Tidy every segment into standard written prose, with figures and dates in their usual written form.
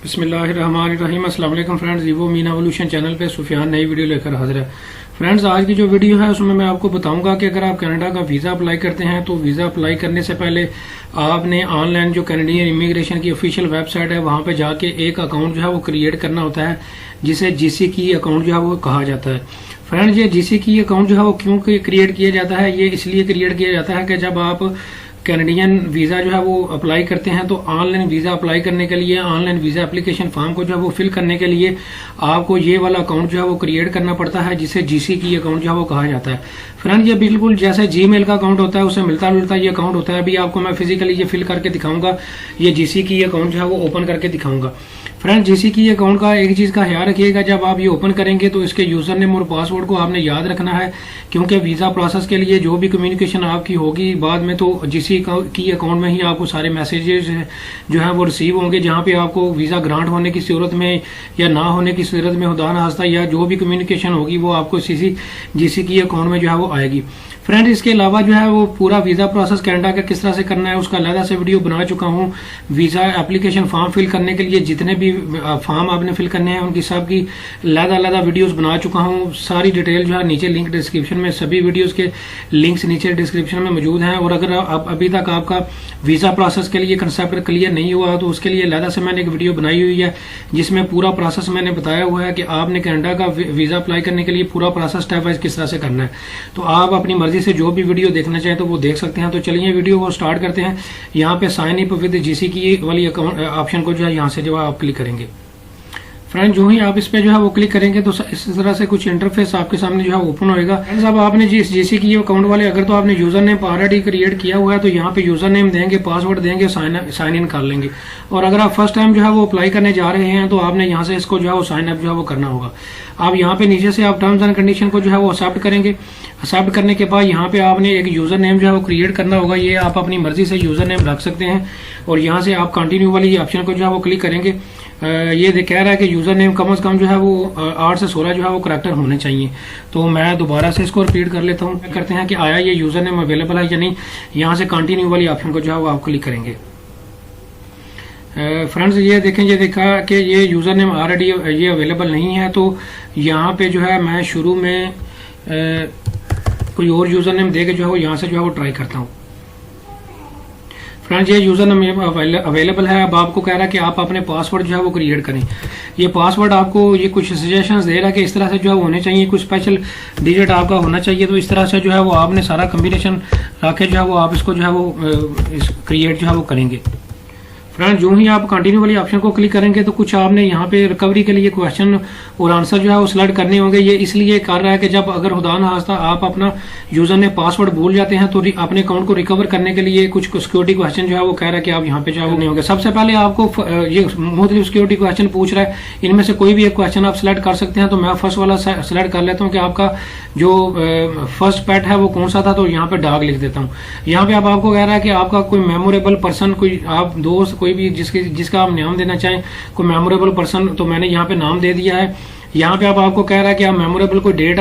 बिस्मिल्लाहिर्रहमानिर्रहीम। अस्सलाम वालेकुम friends, Vivo Meena evolution channel पे सुफियान नई वीडियो लेकर हाजिर है। फ्रेंड्स, आज की जो वीडियो है उसमें मैं आपको बताऊंगा कि अगर आप कनाडा का वीज़ा अप्लाई करते हैं तो वीज़ा अप्लाई करने से पहले आपने ऑनलाइन जो कैनेडियन इमिग्रेशन की ऑफिशियल वेबसाइट है वहां पे जाके एक अकाउंट जो है वो क्रिएट करना होता है, जिसे जीसी की अकाउंट जो है वो कहा जाता है। फ्रेंड्स, ये जीसी की अकाउंट जो है वो क्यों क्रिएट किया जाता है? ये इसलिए क्रिएट किया जाता है कि जब आप कैनेडियन वीज़ा जो है वो अप्लाई करते हैं तो ऑनलाइन वीज़ा अप्लाई करने के लिए, ऑनलाइन वीज़ा एप्लीकेशन फॉर्म को जो है वो फिल करने के लिए आपको ये वाला अकाउंट जो है वो क्रिएट करना पड़ता है, जिसे जीसी की अकाउंट जो है वो कहा जाता है। फ्रेंड, ये बिल्कुल जैसे जीमेल का अकाउंट होता है उससे मिलता जुलता ये अकाउंट होता है। अभी आपको मैं फिजिकली ये फिल करके दिखाऊंगा, ये जीसी की अकाउंट जो है वो ओपन करके दिखाऊंगा। फ्रेंड, जीसी की अकाउंट का एक चीज़ का ख्याल रखिएगा, जब आप ये ओपन करेंगे तो इसके यूज़र नेम और पासवर्ड को आपने याद रखना है, क्योंकि वीज़ा प्रोसेस के लिए जो भी कम्युनिकेशन आपकी होगी बाद में तो जीसी की अकाउंट में ही आपको सारे मैसेजेस जो है वो रिसीव होंगे, जहाँ पे आपको वीज़ा ग्रांट होने की सूरत में या ना होने की सूरत में खुदा ना खास्ता या जो भी कम्युनिकेशन होगी वो आपको जीसी की अकाउंट में जो है वो आएगी। फ्रेंड, इसके अलावा जो है वो पूरा वीज़ा प्रोसेस कनाडा का किस तरह से करना है उसका अलग से वीडियो बना चुका हूँ। वीज़ा एप्लीकेशन फॉर्म फिल करने के लिए जितने भी फॉर्म आपने फिल करने हैं उनकी सब की अलग वीडियोस बना चुका हूँ। सारी डिटेल जो है नीचे लिंक डिस्क्रिप्शन में, सभी वीडियोस के लिंक्स नीचे डिस्क्रिप्शन में मौजूद हैं। और अगर अभी तक आपका वीज़ा प्रोसेस के लिए कंसेप्ट क्लियर नहीं हुआ तो उसके लिए अलग से मैंने एक वीडियो बनाई हुई है, जिसमें पूरा प्रोसेस मैंने बताया हुआ है कि आपने कनाडा का वीज़ा अप्लाई करने के लिए पूरा प्रोसेस स्टेप वाइज किस तरह से करना है। तो आप अपनी मर्जी से जो भी वीडियो देखना चाहें तो वो देख सकते हैं। तो चलिए वीडियो को स्टार्ट करते हैं। यहाँ पे साइन अप विद जीसी की वाली अकाउंट ऑप्शन को जो है यहाँ से जो है आप क्लिक करेंगे। फ्रेंड, जो ही आप इस पे जो है वो क्लिक करेंगे तो इस तरह से कुछ इंटरफेस आपके सामने जो है ओपन होएगा। फ्रेंड्स, अब आपने जीसी की अकाउंट वाले अगर तो आपने यूजर नेम ऑलरेडी क्रिएट किया हुआ है तो यहाँ पे यूजर नेम देंगे, पासवर्ड देंगे, साइन इन कर लेंगे। और अगर आप फर्स्ट टाइम जो है वो अप्लाई करने जा रहे हैं तो आपने यहाँ से इसको जो है वो साइन अप जो है वो करना होगा। आप यहाँ पे नीचे से आप टर्म्स एंड कंडीशन को जो है वो एक्सेप्ट करेंगे। एक्सेप्ट करने के बाद यहाँ पे आपने एक यूजर नेम जो है वो क्रिएट करना होगा। ये आप अपनी मर्जी से यूजर नेम रख सकते हैं। और यहाँ से आप कंटिन्यू वाली ऑप्शन को जो है वो क्लिक करेंगे। ये कह रहा है कि यूजर नेम कम से कम जो है वो 8 से 16 जो है वो करैक्टर होने चाहिए। तो मैं दोबारा से इसको रिपीट कर लेता हूँ। करते हैं कि आया ये यूजर नेम अवेलेबल है या नहीं। यहाँ से कंटिन्यू वाली ऑप्शन को जो है वो आप क्लिक करेंगे। फ्रेंड्स, ये देखें, ये देखा कि ये यूजर नेम ऑलरेडी ये अवेलेबल नहीं है। तो यहाँ पे जो है मैं शुरू में कोई और यूजर नेम दे के जो है वो यहाँ से जो है वो ट्राई करता हूँ। फ्रेंड्स, ये यूजर नेम अवेलेबल है। अब आपको कह रहा है कि आप अपने पासवर्ड जो है वो क्रिएट करें। ये पासवर्ड आपको ये कुछ सजेशंस दे रहा है कि इस तरह से जो है होने चाहिए, कुछ स्पेशल डिजिट आपका होना चाहिए। तो इस तरह से जो है वो आपने सारा कम्बिनेशन रखे जो है वो आप इसको जो है वो क्रिएट जो है वो करेंगे। फ्रेंड, जो ही आप कंटिन्यू वाली ऑप्शन को क्लिक करेंगे तो कुछ आपने यहाँ पे रिकवरी के लिए क्वेश्चन और आंसर जो है वो सिलेक्ट करने होंगे। ये इसलिए कर रहा है कि जब अगर खुदा न खास्ता आप अपना यूजर ने पासवर्ड भूल जाते हैं तो अपने अकाउंट को रिकवर करने के लिए कुछ सिक्योरिटी क्वेश्चन जो है वो कह रहा है कि आप यहाँ पे जो है नहीं होंगे। सबसे पहले आपको ये मुख्तलिफ सिक्योरिटी क्वेश्चन पूछ रहा है, इनमें से कोई भी एक क्वेश्चन आप सिलेक्ट कर सकते हैं। तो मैं फर्स्ट वाला सिलेक्ट कर लेता हूँ कि आपका जो फर्स्ट पेट है वो कौन सा था। तो यहाँ पे डॉग लिख देता हूँ। यहाँ पे आपको कह रहा है कि आपका कोई मेमोरेबल पर्सन, कोई आप दोस्त, कोई भी जिसका आप नाम देना चाहें, कोई मेमोरेबल पर्सन। तो मैंने यहाँ पे नाम दे दिया है। यहाँ पे आपको कह रहा है कि आप मेमोरेबल को डेट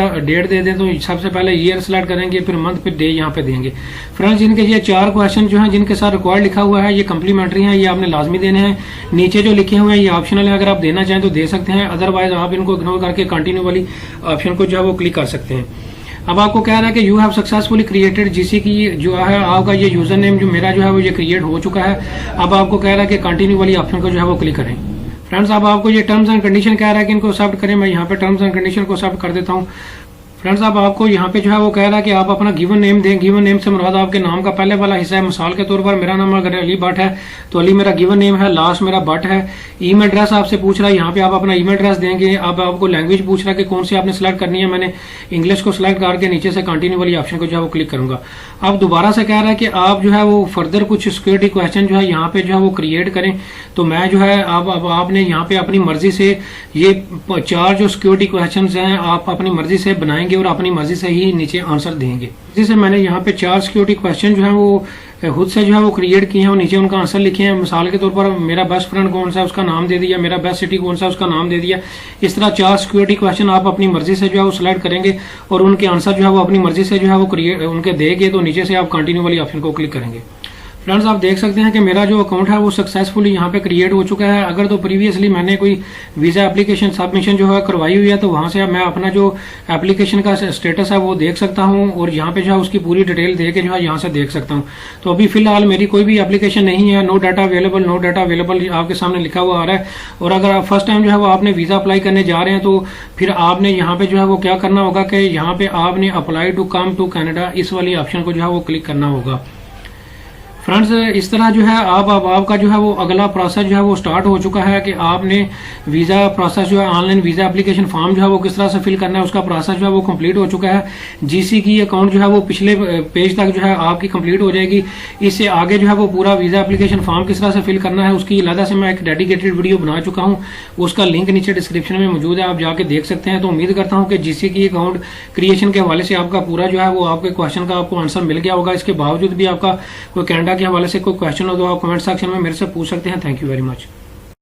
दे दें। तो सबसे पहले ईयर सेलेक्ट करेंगे, फिर मंथ, फिर डे यहाँ पे देंगे। फ्रेंड्स, इनके ये 4 क्वेश्चन जो हैं जिनके साथ रिक्वायर्ड लिखा हुआ है ये कम्प्लीमेंट्री हैं, ये आपने लाजमी देने हैं। नीचे जो लिखे हुए हैं ये ऑप्शनल है, अगर आप देना चाहें तो दे सकते हैं, अदरवाइज आप इनको इग्नोर करके कंटिन्यू वाली ऑप्शन को जो है वो क्लिक कर सकते हैं। अब आपको कह रहा है कि you have successfully created GC की जो है आपका ये यूजर नेम जो मेरा जो है वो ये क्रिएट हो चुका है। अब आपको कह रहा है कि कंटिन्यू वाली ऑप्शन को जो है वो क्लिक करें। फ्रेंड्स, अब आपको ये टर्म्स एंड कंडीशन कह रहा है कि इनको एक्सेप्ट करें। मैं यहाँ पे टर्म्स एंड कंडीशन को एक्सेप्ट कर देता हूँ। फ्रेंड्स, अब आपको यहाँ पे जो है वो कह रहा है कि आप अपना गिवन नेम दें। गिवन नेम से मुराद आपके नाम का पहले वाला हिस्सा है। मिसाल के तौर पर मेरा नाम अगर अली भट्ट है तो अली मेरा गिवन नेम है, लास्ट मेरा भट्ट है। ईमेल एड्रेस आपसे पूछ रहा है, यहाँ पे आप अपना ईमेल एड्रेस देंगे। अब आपको लैंग्वेज पूछ रहा है कि कौन सी आपने सेलेक्ट करनी है। मैंने इंग्लिश को सिलेक्ट करके नीचे से कंटिन्यू वाली ऑप्शन को जो है वो क्लिक करूंगा। अब दोबारा से कह रहा है कि आप जो है वो फर्दर कुछ सिक्योरिटी क्वेश्चन जो है यहाँ पे जो है वो क्रिएट करें। तो मैं जो है अब आपने यहाँ पे अपनी मर्जी से ये 4 जो सिक्योरिटी क्वेश्चन हैं आप अपनी मर्जी से बनाएंगे और अपनी मर्जी से ही नीचे आंसर देंगे। जिससे मैंने यहाँ पे 4 सिक्योरिटी क्वेश्चन जो है वो खुद से जो है वो क्रिएट किए हैं और नीचे उनका आंसर लिखे हैं। मिसाल के तौर पर मेरा बेस्ट फ्रेंड कौन सा है उसका नाम दे दिया, मेरा बेस्ट सिटी कौन सा है उसका नाम दे दिया। इस तरह 4 सिक्योरिटी क्वेश्चन आप अपनी मर्जी से जो है वो सिलेक्ट करेंगे और उनके आंसर जो है वो अपनी मर्जी से जो है वो उनके देंगे। तो नीचे से आप कंटिन्यू वाली ऑप्शन को क्लिक करेंगे। फ्रेंड्स आप देख सकते हैं कि मेरा जो अकाउंट है वो सक्सेसफुली यहाँ पे क्रिएट हो चुका है। अगर तो प्रीवियसली मैंने कोई वीजा एप्लीकेशन सबमिशन जो है करवाई हुई है तो वहां से मैं अपना जो एप्लीकेशन का स्टेटस है वो देख सकता हूँ और यहाँ पे जो है उसकी पूरी डिटेल दे के जो है यहाँ से देख सकता हूँ। तो अभी फिलहाल मेरी कोई भी एप्लीकेशन नहीं है, नो डाटा अवेलेबल आपके सामने लिखा हुआ आ रहा है। और अगर आप फर्स्ट टाइम जो है वो आपने वीजा अप्लाई करने जा रहे हैं तो फिर आपने यहाँ पे जो है वो क्या करना होगा कि यहाँ पे आपने apply to come to Canada इस वाली ऑप्शन को जो है वो क्लिक करना होगा। फ्रेंड्स इस तरह जो है आपका जो है वो अगला प्रोसेस जो है वो स्टार्ट हो चुका है कि आपने वीजा प्रोसेस जो है ऑनलाइन वीजा एप्लीकेशन फॉर्म जो है वो किस तरह से फिल करना है उसका प्रोसेस जो है वो कंप्लीट हो चुका है। जीसी की अकाउंट जो है वो पिछले पेज तक जो है आपकी कंप्लीट हो जाएगी। इससे आगे जो है वो पूरा वीजा एप्लीकेशन फॉर्म किस तरह से फिल करना है उसकी अलग से मैं एक डेडिकेटेड वीडियो बना चुका हूँ, उसका लिंक नीचे डिस्क्रिप्शन में मौजूद है, आप जाके देख सकते हैं। तो उम्मीद करता हूँ कि जीसी की अकाउंट क्रिएशन के हवाले से आपका पूरा जो है वो आपके क्वेश्चन का आपको आंसर मिल गया होगा। इसके बावजूद भी आपका कोई कनाडा के हवाले से कोई क्वेश्चन हो तो आप कमेंट सेक्शन में मेरे से पूछ सकते हैं। Thank you very much.